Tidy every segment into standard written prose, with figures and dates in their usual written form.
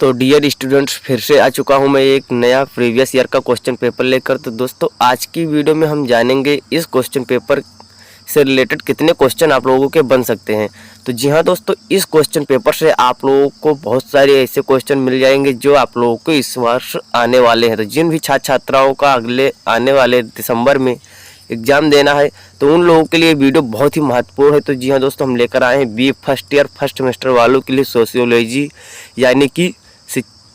तो dear students, फिर से आ चुका हूं मैं एक नया प्रीवियस ईयर का क्वेश्चन पेपर लेकर। तो दोस्तों, आज की वीडियो में हम जानेंगे इस क्वेश्चन पेपर से रिलेटेड कितने क्वेश्चन आप लोगों के बन सकते हैं। तो जी हाँ दोस्तों, इस क्वेश्चन पेपर से आप लोगों को बहुत सारे ऐसे क्वेश्चन मिल जाएंगे जो आप लोगों को इस वर्ष आने वाले हैं। तो जिन भी छात्र छात्राओं का अगले आने वाले दिसंबर में एग्ज़ाम देना है, तो उन लोगों के लिए वीडियो बहुत ही महत्वपूर्ण है। तो जी हाँ दोस्तों, हम लेकर आए हैं B first year first semester वालों के लिए सोशियोलॉजी यानी कि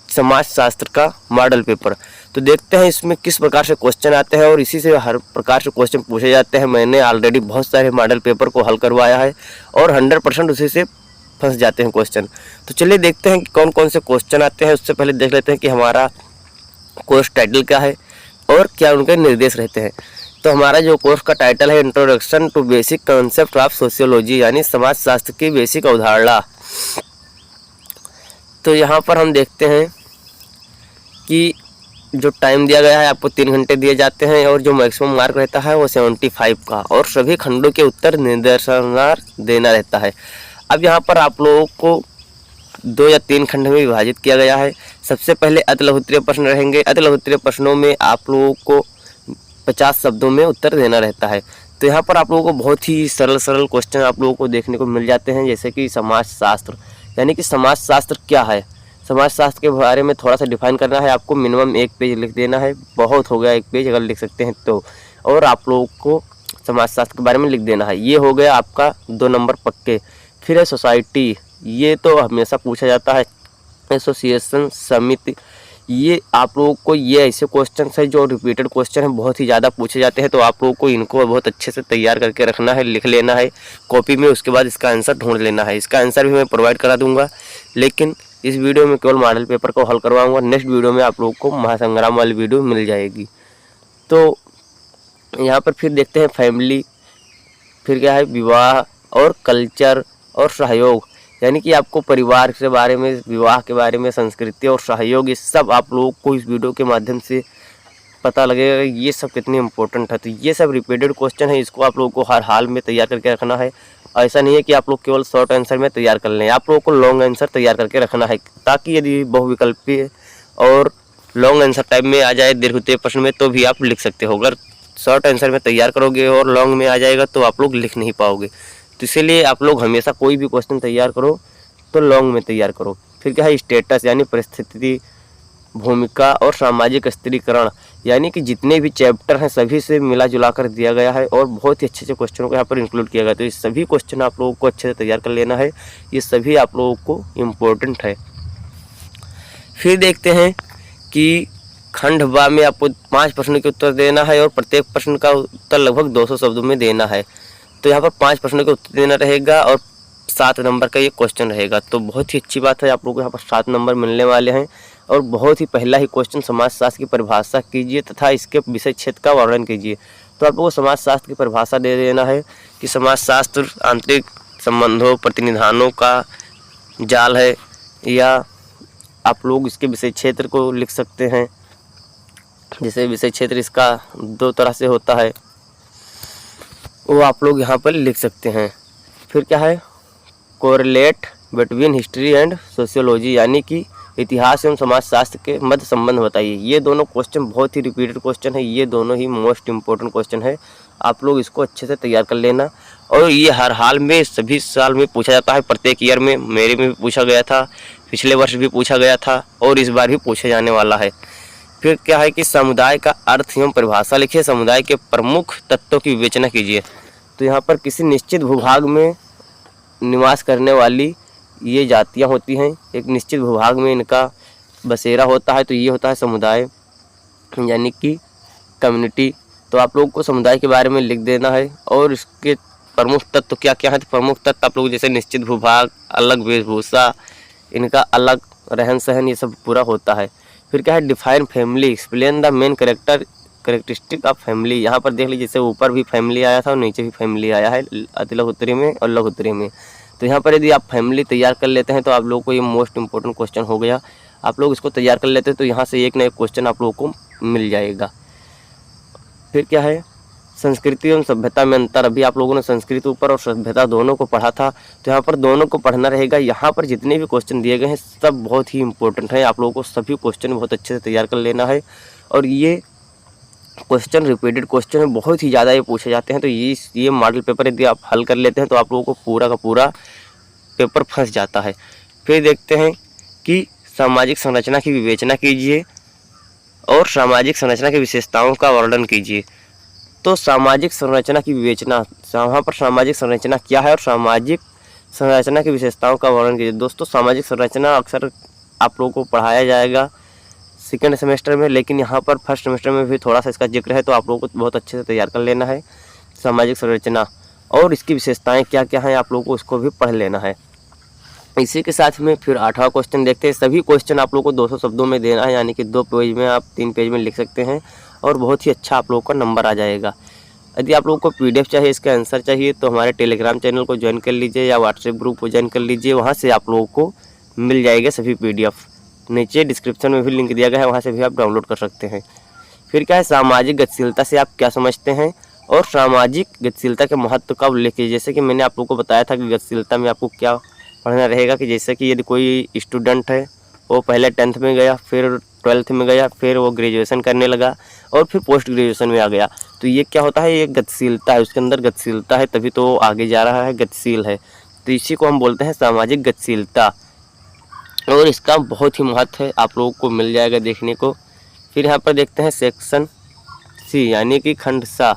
समाज शास्त्र का मॉडल पेपर। तो देखते हैं इसमें किस प्रकार से क्वेश्चन आते हैं और इसी से हर प्रकार से क्वेश्चन पूछे जाते हैं। मैंने ऑलरेडी बहुत सारे मॉडल पेपर को हल करवाया है और 100% उसी से फंस जाते हैं क्वेश्चन। तो चलिए देखते हैं कि कौन कौन से क्वेश्चन आते हैं। उससे पहले देख लेते हैं कि हमारा कोर्स टाइटल क्या है और क्या उनके निर्देश रहते हैं। तो हमारा जो कोर्स का टाइटल है introduction to basic concept of sociology यानी समाज शास्त्र की बेसिक अवधारणा। तो यहाँ पर हम देखते हैं कि जो टाइम दिया गया है आपको 3 घंटे दिए जाते हैं और जो मैक्सिमम मार्क रहता है वो 75 का, और सभी खंडों के उत्तर निर्देशानुसार देना रहता है। अब यहाँ पर आप लोगों को 2 या 3 खंड में विभाजित किया गया है। सबसे पहले अति लघुत्तरीय प्रश्न रहेंगे। अति लघुत्तरीय प्रश्नों में आप लोगों को 50 शब्दों में उत्तर देना रहता है। तो यहाँ पर आप लोगों को बहुत ही सरल क्वेश्चन आप लोगों को देखने को मिल जाते हैं, जैसे कि समाज शास्त्र यानी कि समाज शास्त्र क्या है। समाज शास्त्र के बारे में थोड़ा सा डिफाइन करना है आपको। मिनिमम 1 पेज लिख देना है, बहुत हो गया 1 पेज अगर लिख सकते हैं तो। और आप लोगों को समाज शास्त्र के बारे में लिख देना है। ये हो गया आपका 2 नंबर पक्के। फिर है सोसाइटी, ये तो हमेशा पूछा जाता है। एसोसिएशन, समिति, ये आप लोगों को ये ऐसे क्वेश्चन है जो रिपीटेड क्वेश्चन है, बहुत ही ज़्यादा पूछे जाते हैं। तो आप लोगों को इनको बहुत अच्छे से तैयार करके रखना है, लिख लेना है कॉपी में। उसके बाद इसका आंसर ढूंढ लेना है। इसका आंसर भी मैं प्रोवाइड करा दूंगा, लेकिन इस वीडियो में केवल मॉडल पेपर को हल करवाऊंगा। नेक्स्ट वीडियो में आप लोगों को महासंग्राम वाली वीडियो मिल जाएगी। तो यहाँ पर फिर देखते हैं फैमिली, फिर क्या है विवाह और कल्चर और सहयोग, यानी कि आपको परिवार के बारे में, विवाह के बारे में, संस्कृति और सहयोग, ये सब आप लोगों को इस वीडियो के माध्यम से पता लगेगा ये सब कितने इंपॉर्टेंट है। तो ये सब रिपीटेड क्वेश्चन है, इसको आप लोगों को हर हाल में तैयार करके रखना है। ऐसा नहीं है कि आप लोग केवल शॉर्ट आंसर में तैयार कर लें, आप लोगों को लॉन्ग आंसर तैयार करके रखना है, ताकि यदि बहुविकल्पीय और लॉन्ग आंसर टाइप में आ जाए दीर्घोत्तरीय प्रश्न में तो भी आप लिख सकते हो। अगर शॉर्ट आंसर में तैयार करोगे और लॉन्ग में आ जाएगा तो आप लोग लिख नहीं पाओगे। तो इसीलिए आप लोग हमेशा कोई भी क्वेश्चन तैयार करो तो लॉन्ग में तैयार करो। फिर क्या है स्टेटस यानी परिस्थिति, भूमिका और सामाजिक स्थिरीकरण, यानी कि जितने भी चैप्टर हैं सभी से मिला जुला कर दिया गया है और बहुत ही अच्छे से क्वेश्चनों को यहाँ पर इंक्लूड किया गया। तो ये सभी क्वेश्चन आप लोगों को अच्छे से तैयार कर लेना है, ये सभी आप लोगों को इम्पोर्टेंट है। फिर देखते हैं कि खंड बा में आपको 5 प्रश्नों के उत्तर देना है और प्रत्येक प्रश्न का उत्तर लगभग 200 शब्दों में देना है। तो यहाँ पर 5 प्रश्नों के उत्तर देना रहेगा और 7 नंबर का ये क्वेश्चन रहेगा। तो बहुत ही अच्छी बात है, आप लोगों को यहाँ पर 7 नंबर मिलने वाले हैं। और बहुत ही पहला ही क्वेश्चन समाज शास्त्र की परिभाषा कीजिए तथा इसके विषय क्षेत्र का वर्णन कीजिए। तो आप लोगों को समाज शास्त्र की परिभाषा दे देना है कि समाज शास्त्र आंतरिक संबंधों, प्रतिनिधानों का जाल है, या आप लोग इसके विषय क्षेत्र को लिख सकते हैं। जैसे विषय क्षेत्र इसका 2 तरह से होता है, वो आप लोग यहाँ पर लिख सकते हैं। फिर क्या है correlate between history and sociology, यानी कि इतिहास एवं समाज शास्त्र के मध्य संबंध बताइए। ये दोनों क्वेश्चन बहुत ही रिपीटेड क्वेश्चन है, ये दोनों ही मोस्ट इम्पोर्टेंट क्वेश्चन है। आप लोग इसको अच्छे से तैयार कर लेना। और ये हर हाल में सभी साल में पूछा जाता है, प्रत्येक ईयर में, मेरे में भी पूछा गया था, पिछले वर्ष भी पूछा गया था और इस बार भी पूछा जाने वाला है। फिर क्या है कि समुदाय का अर्थ एवं परिभाषा लिखिए। समुदाय के प्रमुख तत्वों की विवेचना कीजिए। तो यहाँ पर किसी निश्चित भूभाग में निवास करने वाली ये जातियाँ होती हैं, एक निश्चित भूभाग में इनका बसेरा होता है, तो ये होता है समुदाय यानी कि कम्युनिटी। तो आप लोगों को समुदाय के बारे में लिख देना है और इसके प्रमुख तत्व क्या क्या है। तो प्रमुख तत्व आप लोग जैसे निश्चित भूभाग, अलग वेशभूषा, इनका अलग रहन सहन, ये सब पूरा होता है। फिर क्या है define family, explain the main characteristic of family. यहाँ पर देख लीजिए, जैसे ऊपर भी फैमिली आया था और नीचे भी फैमिली आया है, अति लघुत्तरी में और लघुत्तरी में। तो यहाँ पर यदि आप फैमिली तैयार कर लेते हैं तो आप लोगों को ये मोस्ट इंपॉर्टेंट क्वेश्चन हो गया। आप लोग इसको तैयार कर लेते हैं तो यहाँ से एक ना एक क्वेश्चन आप लोगों को मिल जाएगा। फिर क्या है संस्कृति एवं सभ्यता में अंतर। अभी आप लोगों ने संस्कृति ऊपर और सभ्यता दोनों को पढ़ा था, तो यहाँ पर दोनों को पढ़ना रहेगा। यहाँ पर जितने भी क्वेश्चन दिए गए हैं सब बहुत ही इंपॉर्टेंट है, आप लोगों को सभी क्वेश्चन बहुत अच्छे से तैयार कर लेना है। और ये क्वेश्चन रिपीटेड क्वेश्चन है, बहुत ही ज़्यादा ये पूछे जाते हैं। तो ये मॉडल पेपर यदि आप हल कर लेते हैं तो आप लोगों को पूरा का पूरा पेपर फंस जाता है। फिर देखते हैं कि सामाजिक संरचना की विवेचना कीजिए और सामाजिक संरचना की विशेषताओं का वर्णन कीजिए। तो सामाजिक संरचना की विवेचना, वहाँ पर सामाजिक संरचना क्या है और सामाजिक संरचना की विशेषताओं का वर्णन कीजिए। दोस्तों सामाजिक संरचना अक्सर आप लोगों को पढ़ाया जाएगा सेकेंड सेमेस्टर में, लेकिन यहाँ पर फर्स्ट सेमेस्टर में भी थोड़ा सा इसका जिक्र है, तो आप लोगों को बहुत अच्छे से तैयार कर लेना है। सामाजिक संरचना और इसकी विशेषताएं क्या क्या हैं आप लोगों को उसको भी पढ़ लेना है। इसी के साथ में फिर 8वां क्वेश्चन देखते हैं। सभी क्वेश्चन आप लोगों को 200 शब्दों में देना है, यानी कि 2 पेज में आप 3 पेज में लिख सकते हैं और बहुत ही अच्छा आप लोगों का नंबर आ जाएगा। यदि आप लोगों को PDF चाहिए, इसका आंसर चाहिए, तो हमारे टेलीग्राम चैनल को ज्वाइन कर लीजिए या व्हाट्सएप ग्रुप को ज्वाइन कर लीजिए, वहाँ से आप लोगों को मिल जाएगा सभी PDF। नीचे डिस्क्रिप्शन में भी लिंक दिया गया है, वहाँ से भी आप डाउनलोड कर सकते हैं। फिर क्या है, सामाजिक गतिशीलता से आप क्या समझते हैं और सामाजिक गतिशीलता के महत्व का उल्लेख कीजिए। जैसे कि मैंने आप लोगों को बताया था कि गतिशीलता में आपको क्या पढ़ना रहेगा, कि जैसे कि यदि कोई स्टूडेंट है वो पहले 10th में गया, फिर 12th में गया, फिर वो ग्रेजुएशन करने लगा और फिर पोस्ट ग्रेजुएशन में आ गया, तो ये क्या होता है, ये गतिशीलता है, उसके अंदर गतिशीलता है, तभी तो वो आगे जा रहा है, गतिशील है। तो इसी को हम बोलते हैं सामाजिक गतिशीलता और इसका बहुत ही महत्व है, आप लोगों को मिल जाएगा देखने को। फिर यहाँ पर देखते हैं सेक्शन C यानी कि खंड सा।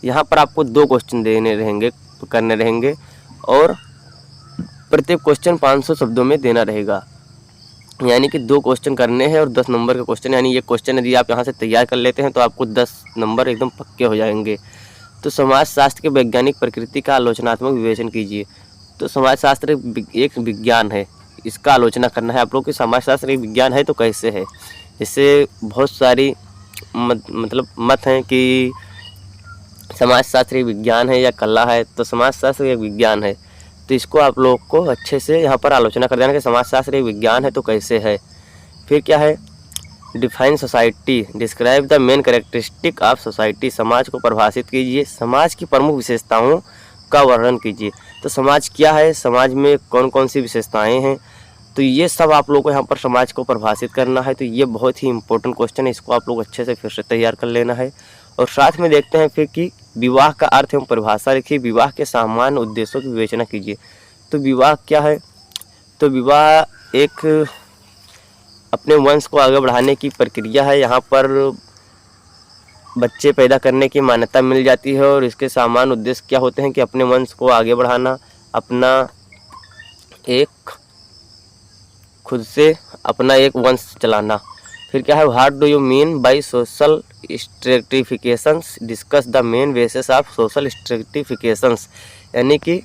यहाँ पर आपको 2 क्वेश्चन करने रहेंगे और प्रत्येक क्वेश्चन 500 शब्दों में देना रहेगा, यानी कि 2 क्वेश्चन करने हैं और 10 नंबर के क्वेश्चन, यानी ये क्वेश्चन यदि आप यहाँ से तैयार कर लेते हैं तो आपको 10 नंबर एकदम पक्के हो जाएंगे। तो समाजशास्त्र के वैज्ञानिक प्रकृति का आलोचनात्मक विवेचन कीजिए। तो समाजशास्त्र एक विज्ञान है, इसका आलोचना करना है आप लोग कि समाजशास्त्र एक विज्ञान है तो कैसे है। जैसे बहुत सारी मतलब मत हैं कि समाजशास्त्र एक विज्ञान है या कला है, तो समाजशास्त्र एक विज्ञान है, तो इसको आप लोग को अच्छे से यहाँ पर आलोचना कर देना कि समाजशास्त्र एक विज्ञान है तो कैसे है। फिर क्या है, define society, describe the main characteristic of society, समाज को परिभाषित कीजिए, समाज की प्रमुख विशेषताओं का वर्णन कीजिए। तो समाज क्या है, समाज में कौन कौन सी विशेषताएं हैं, तो ये सब आप लोगों को यहाँ पर समाज को परिभाषित करना है। तो ये बहुत ही इंपॉर्टेंट क्वेश्चन है, इसको आप लोग अच्छे से फिर से तैयार कर लेना है। और साथ में देखते हैं फिर कि विवाह का अर्थ एवं परिभाषा लिखिए, विवाह के सामान्य उद्देश्यों की विवेचना कीजिए। तो विवाह क्या है, तो विवाह एक अपने वंश को आगे बढ़ाने की प्रक्रिया है। यहाँ पर बच्चे पैदा करने की मान्यता मिल जाती है और इसके सामान्य उद्देश्य क्या होते हैं कि अपने वंश को आगे बढ़ाना, अपना एक वंश चलाना। फिर क्या है, what do you mean by social stratifications, discuss the main basis of social stratifications, यानी कि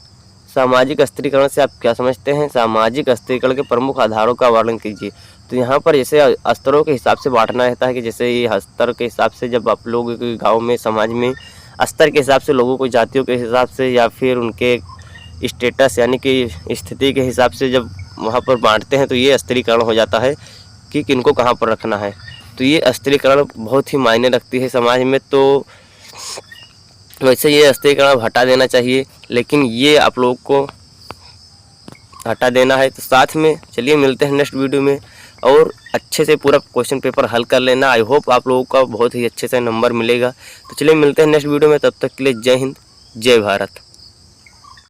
सामाजिक स्त्रीकरण से आप क्या समझते हैं, सामाजिक स्त्रीकरण के प्रमुख आधारों का वर्णन कीजिए। तो यहाँ पर जैसे स्तरों के हिसाब से बांटना रहता है कि जैसे ये स्तर के हिसाब से जब आप लोग गाँव में समाज में स्तर के हिसाब से लोगों को जातियों के हिसाब से या फिर उनके स्टेटस यानी कि स्थिति के हिसाब से जब वहाँ पर बांटते हैं तो ये स्त्रीकरण हो जाता है कि किनको कहाँ पर रखना है। तो ये स्त्रीकरण बहुत ही मायने रखती है समाज में, तो वैसे ये स्त्रीकरण हटा देना चाहिए, लेकिन ये आप लोग को हटा देना है। तो साथ में चलिए मिलते हैं नेक्स्ट वीडियो में और अच्छे से पूरा क्वेश्चन पेपर हल कर लेना। आई होप आप लोगों का बहुत ही अच्छे से नंबर मिलेगा। तो चलिए मिलते हैं नेक्स्ट वीडियो में, तब तक के लिए जय हिंद जय भारत।